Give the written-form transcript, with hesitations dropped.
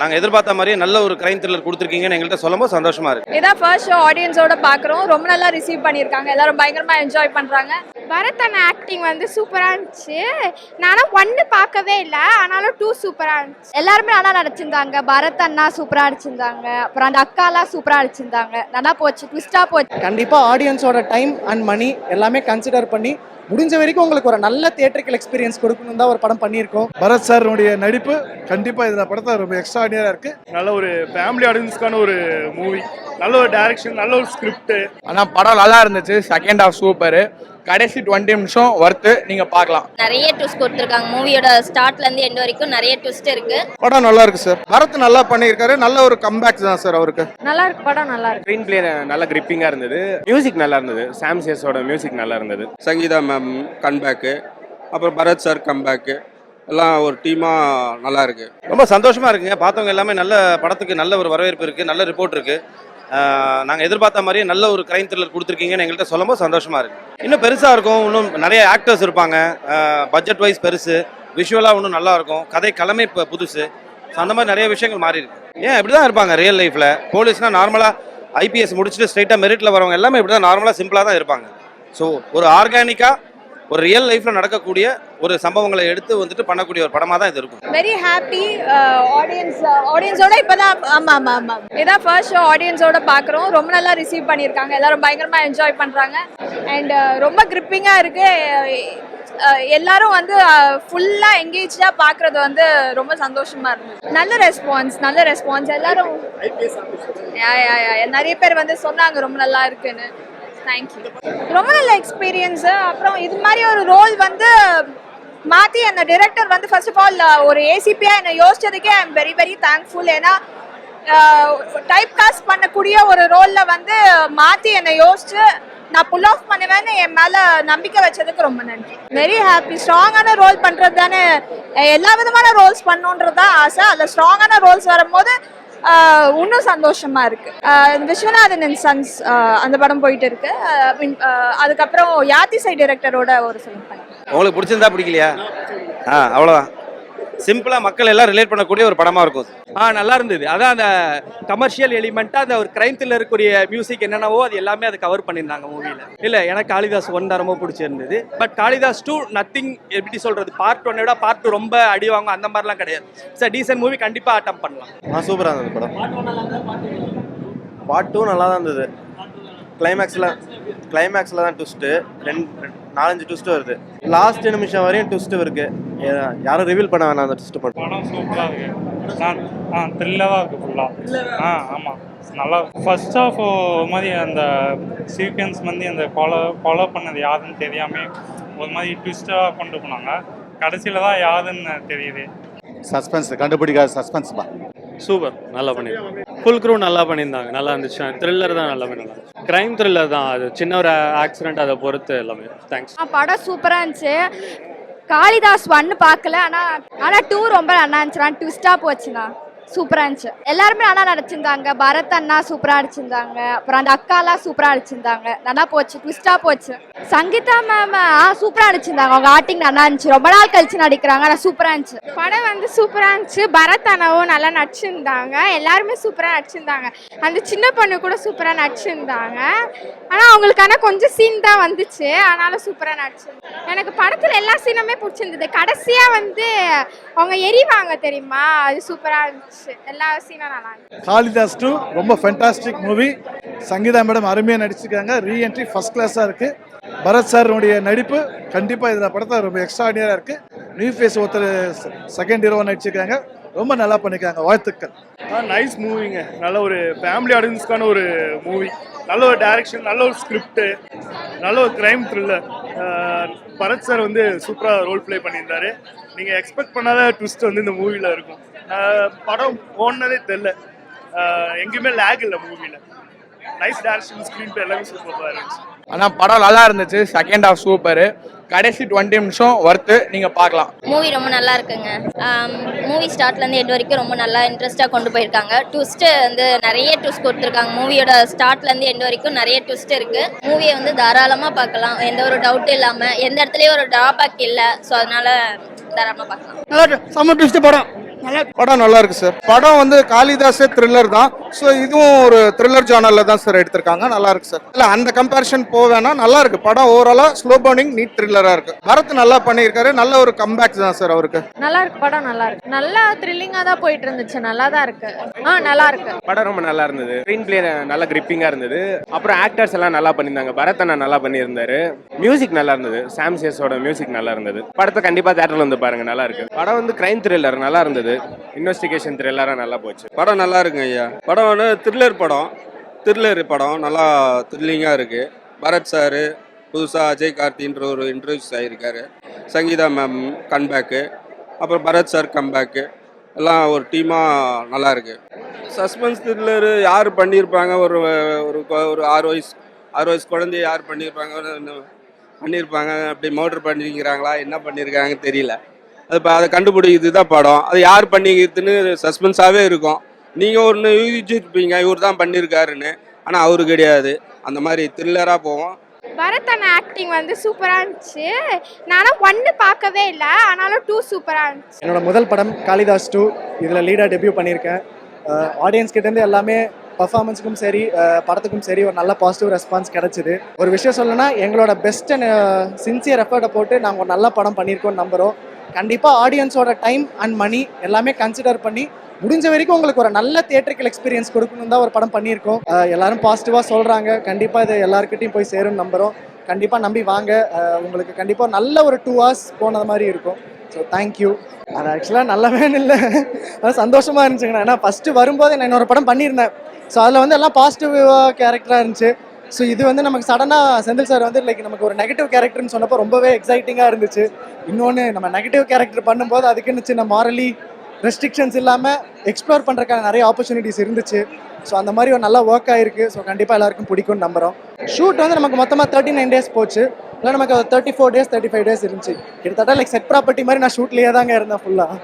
நாங்க எதிர்பார்த்த மாதிரியே நல்ல ஒரு கிரைம் த்ரில்லர் கொடுத்துருக்கீங்கன்னு எங்கள்கிட்ட சொல்லும்போது சந்தோஷமா இருக்கு. இதான் ஃபர்ஸ்ட் ஷோ ஆடியன்ஸோட பார்க்குறோம். ரொம்ப நல்லா ரிசீவ் பண்ணியிருக்காங்க. எல்லாரும் பயங்கரமா என்ஜாய் பண்றாங்க. பரத் அண்ணா ஆக்டிங் வந்து சூப்பராக இருந்துச்சு. நானும் 1 பார்க்கவே இல்லை, ஆனாலும் 2 சூப்பராக இருந்துச்சு. எல்லாருமே நல்லா நடிச்சிருந்தாங்க. பரத் அண்ணா சூப்பரா அடிச்சிருந்தாங்க. அப்புறம் அந்த அக்காலாம் சூப்பரா அடிச்சிருந்தாங்க. நல்லா போச்சு, ட்விஸ்டா போச்சு. கண்டிப்பா ஆடியன்ஸோட டைம் அண்ட் மணி எல்லாமே கன்சிடர் பண்ணி முடிஞ்ச வரைக்கும் உங்களுக்கு ஒரு நல்ல தியேட்டரிக்கல் எக்ஸ்பீரியன்ஸ் கொடுக்கணும் தான் ஒரு படம் பண்ணியிருக்கோம். பரத் சாருடைய நடிப்பு கண்டிப்பாக இதில் படத்தை ரொம்ப எக்ஸ்ட்ராடினரியாக இருக்குது. நல்ல ஒரு ஃபேமிலி ஆடியன்ஸ்க்கான ஒரு மூவி, நல்ல ஒரு டைரக்ஷன், நல்ல ஒரு ஸ்கிரிப்ட். ஆனால் படம் நல்லா இருந்துச்சு. Second half super. கடைசி 20 நிமிஷம் ஒர்த்து, நீங்க பார்க்கலாம். நிறைய ட்விஸ்ட் கொடுத்துருக்காங்க. மூவியோட ஸ்டார்ட்ல இருந்து எண்ட் வரைக்கும் நிறைய ட்விஸ்ட் இருக்கு. படம் நல்லா இருக்கு சார். பரத் நல்லா பண்ணியிருக்காரு. நல்ல ஒரு கம்பேக் தான் சார் அவருக்கு. நல்லா இருக்கு, படம் நல்லா இருக்கு. ஸ்க்ரீன் பிளே நல்ல கிரிப்பிங்கா இருந்தது. மியூசிக் நல்லா இருந்தது. சாம் சேஸோட மியூசிக் நல்லா இருந்தது. சங்கீதா மேம் கம்பேக்கு, அப்புறம் பரத் சார் கம்பேக்கு, எல்லாம் ஒரு டீமா நல்லா இருக்கு. ரொம்ப சந்தோஷமா இருக்குங்க. பார்த்தவங்க எல்லாமே நல்ல படத்துக்கு நல்ல ஒரு வரவேற்பு இருக்கு, நல்ல ரிப்போர்ட் இருக்கு. நாங்கள் எதிர்பார்த்த மாதிரியே நல்ல ஒரு கிரைம் த்ரில்லர் கொடுத்துருக்கீங்கன்னு எங்கள்கிட்ட சொல்லும்போது சந்தோஷமா இருக்கு. இன்னும் பெருசாக இருக்கும், இன்னும் நிறைய ஆக்டர்ஸ் இருப்பாங்க, பட்ஜெட் வைஸ் பெருசு, விஷுவலாக இன்னும் நல்லா இருக்கும், கதை கிழமை இப்போ புதுசு. ஸோ அந்த மாதிரி நிறைய விஷயங்கள் மாறி இருக்கு. ஏன் இப்படி தான் இருப்பாங்க ரியல் லைஃப்பில். போலீஸ்னால் நார்மலாக ஐபிஎஸ் முடிச்சுட்டு ஸ்ட்ரைட்டாக மெரிட்டில் வரவங்க எல்லாமே இப்படி தான் நார்மலாக சிம்பிளாக தான் இருப்பாங்க. ஸோ ஒரு ஆர்கானிக்காக ஒரு ரியல் லைஃப்ல நடக்கக்கூடிய ஒரு சம்பவங்களை எடுத்து வந்துட்டு பண்ணக்கூடிய ஒரு படமா தான் இது இருக்கும். Very happy. ஆடியன்ஸோட இப்பதான் ஆமா இதான் ஃபர்ஸ்ட் ஷோ ஆடியன்ஸோட பார்க்குறோம். ரொம்ப நல்லா ரிசீவ் பண்ணியிருக்காங்க. எல்லாரும் பயங்கரமா என்ஜாய் பண்றாங்க. அண்ட் ரொம்ப கிரிப்பிங்கா இருக்கு. எல்லாரும் வந்து ஃபுல்லா எங்கேஜா பாக்குறது வந்து ரொம்ப சந்தோஷமா இருக்கு. நல்ல ரெஸ்பான்ஸ். எல்லாரும் நிறைய பேர் வந்து சொன்னாங்க ரொம்ப நல்லா இருக்குன்னு. தேங்க்யூ. ரொம்ப நல்ல எக்ஸ்பீரியன்ஸ். அப்புறம் இது மாதிரி ஒரு ரோல் வந்து மாற்றி அந்த டிரெக்டர் வந்து ஃபர்ஸ்ட் ஆஃப் ஆல் ஒரு ஏசிபியா என்னை யோசிச்சதுக்கே I am very very thankful. ஏன்னா டைப் காஸ்ட் பண்ணக்கூடிய ஒரு ரோலில் வந்து மாற்றி என்னை யோசிச்சு நான் புல் ஆஃப் பண்ணுவேன்னு என் மேலே நம்பிக்கை வச்சதுக்கு ரொம்ப நன்றி. Very happy. ஸ்ட்ராங்கான ரோல் பண்ணுறது தானே, எல்லா விதமான ரோல்ஸ் பண்ணணுன்றது தான் ஆசை. அதில் ஸ்ட்ராங்கான ரோல்ஸ் வரும்போது இன்னும் சந்தோஷமா இருக்கு. விஸ்வநாதன் அண்ட் சன்ஸ் அந்த படம் போயிட்டு இருக்கு. அதுக்கப்புறம் யாத்திசை டைரக்டரோட ஒரு ஃபிலிம் பண்ணி. உங்களுக்கு பிடிச்சிருந்தா பிடிக்கலையா? அவ்வளோதான். சிம்பிளாக மக்கள் எல்லாம் ரிலேட் பண்ணக்கூடிய ஒரு படமாக இருக்கும். நல்லா இருந்தது. அதான் அந்த கமர்ஷியல் எலிமெண்ட்டாக அந்த ஒரு கிரைம் த்ரில்லருக்குரிய மியூசிக் என்னென்னவோ அது எல்லாமே அதை கவர் பண்ணியிருந்தாங்க மூவியில். இல்லை எனக்கு காளிதாஸ் 1 தான் ரொம்ப பிடிச்சிருந்தது. பட் காளிதாஸ் 2 நத்திங், எப்படி சொல்கிறது, பார்ட் 1 விட பார்ட் 2 ரொம்ப அடி வாங்கும் அந்த மாதிரிலாம் கிடையாது. It's a decent movie. கண்டிப்பாக அட்டம் பண்ணலாம். சூப்பராக இருந்தது படம். பார்ட் 2 நல்லா தான் இருந்தது. கிளைமேக்ஸில் தான் ட்விஸ்ட்டு, 4-5 ட்விஸ்ட்டு வருது. லாஸ்ட் நிமிஷம் வரையும் ட்விஸ்ட்டு இருக்கு. யாரும் ரிவீல் பண்ண வேணாம் அந்த ட்விஸ்ட்டு மட்டும். படம் சூப்பராக இருக்கு. த்ரில்லாக இருக்கு ஃபுல்லாக. ஆமாம், நல்லா. ஃபர்ஸ்ட் ஆஃப் மாதிரி அந்த சீக்வன்ஸ் வந்து அந்த ஃபாலோ பண்ணது யாருன்னு தெரியாமல் ஒரு மாதிரி ட்விஸ்ட்டாக கொண்டு போனாங்க. கடைசியில் தான் யாருன்னு தெரியுது. சஸ்பென்ஸ் கண்டுபிடிக்காத சஸ்பென்ஸ் தான். சூப்பர், நல்லா பண்ணியிருந்தாங்க. ஃபுல் க்ரூ நல்லா பண்ணியிருந்தாங்க. நல்லா இருந்துச்சு. த்ரில்லர் தான் எல்லாமே நல்லா. கிரைம் த்ரில்லர் தான். அது சின்ன ஒரு ஆக்சிடென்ட், அதை பொறுத்து எல்லாமே. தேங்க்ஸ். படம் சூப்பராக இருந்துச்சு. காளிதாஸ் 1 பார்க்கல, ஆனால் 2 ரொம்ப நல்லா இருந்துச்சுண்ணா. ட்விஸ்டா போச்சுண்ணா. சூப்பராக இருந்துச்சு. எல்லாருமே நல்லா நடிச்சிருந்தாங்க. பரத் அண்ணா சூப்பராக அடிச்சிருந்தாங்க. அப்புறம் அந்த அக்காலாம் சூப்பராக அடிச்சிருந்தாங்க. நல்லா போச்சு, ட்விஸ்டா போச்சு. சங்கீதா மேம் சூப்பராக அடிச்சிருந்தாங்க. அவங்க ஆக்டிங் நல்லா இருந்துச்சு. ரொம்ப நாள் கழிச்சு நடிக்கிறாங்க, ஆனால் சூப்பராக இருந்துச்சு. படம் வந்து சூப்பராக இருந்துச்சு. பரத் அண்ணாவும் நல்லா நடிச்சிருந்தாங்க. எல்லாருமே சூப்பராக நடிச்சிருந்தாங்க. அந்த சின்ன பொண்ணு கூட சூப்பராக நடிச்சிருந்தாங்க. ஆனால் அவங்களுக்கான கொஞ்சம் சீன் தான் வந்துச்சு, ஆனாலும் சூப்பராக நடிச்சிருந்தாங்க. எனக்கு படத்தில் எல்லா சீனுமே பிடிச்சிருந்தது. கடைசியாக வந்து அவங்க எரிவாங்க தெரியுமா, அது சூப்பராக இருந்துச்சு. எல்லா சீனும் நல்லா இருந்துச்சு. காளிதாஸ் 2 ரொம்ப ஃபேண்டாஸ்டிக் மூவி. சங்கீதா மேடம் அருமையாக நடிச்சிருக்காங்க. ரீஎன்ட்ரி ஃபர்ஸ்ட் கிளாஸாக இருக்கு. பரத் சாருடைய நடிப்பு கண்டிப்பாக இதில் படத்தை ரொம்ப எக்ஸ்ட்ராடினரியாக இருக்கு. நியூ ஃபேஸ் ஒருத்தர் செகண்ட் ஹீரோவாக நடிச்சிருக்காங்க. ரொம்ப நல்லா பண்ணியிருக்காங்க. வாழ்த்துக்கள். நைஸ் மூவிங்க. நல்ல ஒரு ஃபேமிலி ஆடியன்ஸ்க்கான ஒரு மூவி. நல்ல ஒரு டைரக்ஷன், நல்ல ஒரு ஸ்கிரிப்ட், நல்ல ஒரு கிரைம் த்ரில்லர். பரத் சார் வந்து சூப்பராக ரோல் ப்ளே பண்ணியிருந்தாரு. நீங்கள் எக்ஸ்பெக்ட் பண்ணாத ட்விஸ்ட் வந்து இந்த மூவியில் இருக்கும். படம் ஓடுனதே தெரியல. எங்கேயுமே லேக் இல்லை மூவியில். நைஸ் டைரக்ஷன், ஸ்க்ரீன் ப்ளே எல்லாமே சூப்பராக இருந்துச்சு. ஆனால் படம் நல்லா இருந்துச்சு. Second half super. கடைசி 20 நிமிஷம் ஒர்த்து, நீங்க பார்க்கலாம். மூவி ரொம்ப நல்லா இருக்குங்க. மூவி ஸ்டார்ட்ல இருந்து எண்ட் வரைக்கும் ரொம்ப நல்லா இன்ட்ரெஸ்டா கொண்டு போயிருக்காங்க. ட்விஸ்ட் வந்து நிறைய ட்விஸ்ட் கொடுத்துருக்காங்க. மூவியோட ஸ்டார்ட்ல இருந்து எண்ட் வரைக்கும் நிறைய ட்விஸ்ட் இருக்கு. மூவியை வந்து தாராளமா பார்க்கலாம். எந்த ஒரு டவுட் இல்லாம, எந்த இடத்துலயும் ஒரு டிராபேக் இல்லை. ஸோ அதனால தாராளமா பார்க்கலாம். செம்ம ட்விஸ்ட் படம். படம் நல்லா இருக்கு சார். படம் வந்து காளிதாஸ் த்ரில்லர் தான். ஸோ இதுவும் ஒரு த்ரில்லர் ஜானர்ல தான் சார் எடுத்திருக்காங்க. நல்லா இருக்கு சார். இல்ல அந்த கம்பேரிஷன் போவேனா நல்லா இருக்கு படம். ஓவராலா ஸ்லோ பர்னிங் நீட் த்ரில்லரா இருக்கு. பரத் நல்லா பண்ணியிருக்காரு. நல்ல ஒரு கம்பேக் தான் சார் அவருக்கு. நல்லா இருக்கு படம், நல்லா இருக்கு. நல்லா த்ரில்லிங்கா தான் போயிட்டு இருந்துச்சு. நல்லா தான் இருக்கு. நல்லா இருக்கு. படம் ரொம்ப நல்லா இருந்தது. ஸ்க்ரீன் பிளே நல்ல கிரிப்பிங்கா இருந்தது. அப்புறம் ஆக்டர்ஸ் எல்லாம் நல்லா பண்ணியிருந்தாங்க. பரத் அண்ணா நல்லா பண்ணியிருந்தாரு. மியூசிக் நல்லா இருந்தது. சாம் சேஸோட மியூசிக் நல்லா இருந்தது. படத்தை கண்டிப்பா தியேட்டர்ல வந்து பாருங்க, நல்லா இருக்கு. படம் வந்து கிரைம் த்ரில்லர் நல்லா இருந்தது. இன்வெஸ்டிகேஷன் த்ரில்லரா நல்லா போச்சு. படம் நல்லா இருக்குங்க ஐயா. படம் வந்து த்ரில்லர் படம் நல்லா த்ரில்லிங்காக இருக்குது. பரத் சார் புதுசாக அஜய் கார்த்தின்ற ஒரு இன்ட்ரடியூஸ் ஆகியிருக்காரு. சங்கீதா மேம் கம்பேக்கு, அப்புறம் பரத் சார் கம்பேக்கு, எல்லாம் ஒரு டீமாக நல்லா இருக்கு. சஸ்பென்ஸ் த்ரில்லர் யார் பண்ணியிருப்பாங்க? ஒரு ஒரு ஒரு 6 வயசு குழந்தைய யார் பண்ணியிருப்பாங்க அப்படி மர்டர் பண்ணிக்கிறாங்களா என்ன பண்ணியிருக்காங்க தெரியல. அது இப்போ அதை கண்டுபிடிக்கிறது தான் படம். அது யார் பண்ணிக்கிறதுன்னு சஸ்பென்ஸாகவே இருக்கும். நீங்கள் ஒன்று யூகிச்சிருப்பீங்க இவர் தான் பண்ணியிருக்காருன்னு, ஆனால் அவரு கிடையாது. அந்த மாதிரி த்ரில்லராக போவோம். பரத் அண்ணா ஆக்டிங் வந்து சூப்பரா இருந்துச்சு. நானும் 1 பார்க்கவே இல்லை, ஆனாலும் 2 சூப்பரா இருந்துச்சு. என்னோட முதல் படம் காளிதாஸ் 2. இதில் லீடாக டெபியூ பண்ணியிருக்கேன். ஆடியன்ஸ் கிட்டேருந்து எல்லாமே பர்ஃபார்மன்ஸுக்கும் சரி படத்துக்கும் சரி ஒரு நல்ல பாசிட்டிவ் ரெஸ்பான்ஸ் கிடச்சிது. ஒரு விஷயம் சொல்லணும்னா எங்களோட பெஸ்ட் அண்ட் சின்சியர் எஃபர்ட்டை போட்டு நாங்கள் ஒரு நல்ல படம் பண்ணியிருக்கோம்னு நம்புகிறோம். கண்டிப்பாக ஆடியன்ஸோட டைம் அண்ட் மணி எல்லாமே கன்சிடர் பண்ணி முடிஞ்ச வரைக்கும் உங்களுக்கு ஒரு நல்ல தியேட்டரிக்கல் எக்ஸ்பீரியன்ஸ் கொடுக்கணும் தான் ஒரு படம் பண்ணியிருக்கோம். எல்லாரும் பாசிட்டிவாக சொல்கிறாங்க. கண்டிப்பாக இது எல்லாருக்கிட்டையும் போய் சேரும்னு நம்புகிறோம். கண்டிப்பாக நம்பி வாங்க. உங்களுக்கு கண்டிப்பாக நல்ல ஒரு 2 hours போனது மாதிரி இருக்கும். So thank you. அது ஆக்சுவலாக நல்லவே இல்லை, அது சந்தோஷமாக இருந்துச்சுங்கண்ணா. ஏன்னா ஃபஸ்ட்டு வரும்போது நான் இன்னொரு படம் பண்ணியிருந்தேன். ஸோ அதில் வந்து எல்லாம் பாசிட்டிவாக கேரக்டராக இருந்துச்சு. ஸோ இது வந்து நமக்கு சடனாக செந்தில் சார் வந்து லைக் நமக்கு ஒரு நெகட்டிவ் கேரக்டர்னு சொன்னப்போ ரொம்பவே எக்ஸைட்டிங்காக இருந்துச்சு. இன்னொன்று நம்ம நெகட்டிவ் கேரக்டர் பண்ணும்போது அதுக்குன்னு சின்ன மாரலி ரெஸ்ட்ரிக்ஷன்ஸ் இல்லாமல் எக்ஸ்ப்ளோர் பண்ணுறதுக்கான நிறைய ஆப்பர்ச்சுனிட்டிஸ் இருந்துச்சு. ஸோ அந்த மாதிரி ஒரு நல்ல ஒர்க் ஆகிருக்கு. ஸோ கண்டிப்பாக எல்லாருக்கும் பிடிக்கும்னு நம்புகிறோம். ஷூட் வந்து நமக்கு மொத்தமாக 39 days போச்சு. இல்லை நமக்கு 34 days 35 days இருந்துச்சு. கிட்டத்தட்ட லைக் செட் ப்ராப்பர்ட்டி மாதிரி நான் ஷூட்லேயே தாங்க இருந்தேன் ஃபுல்லாக.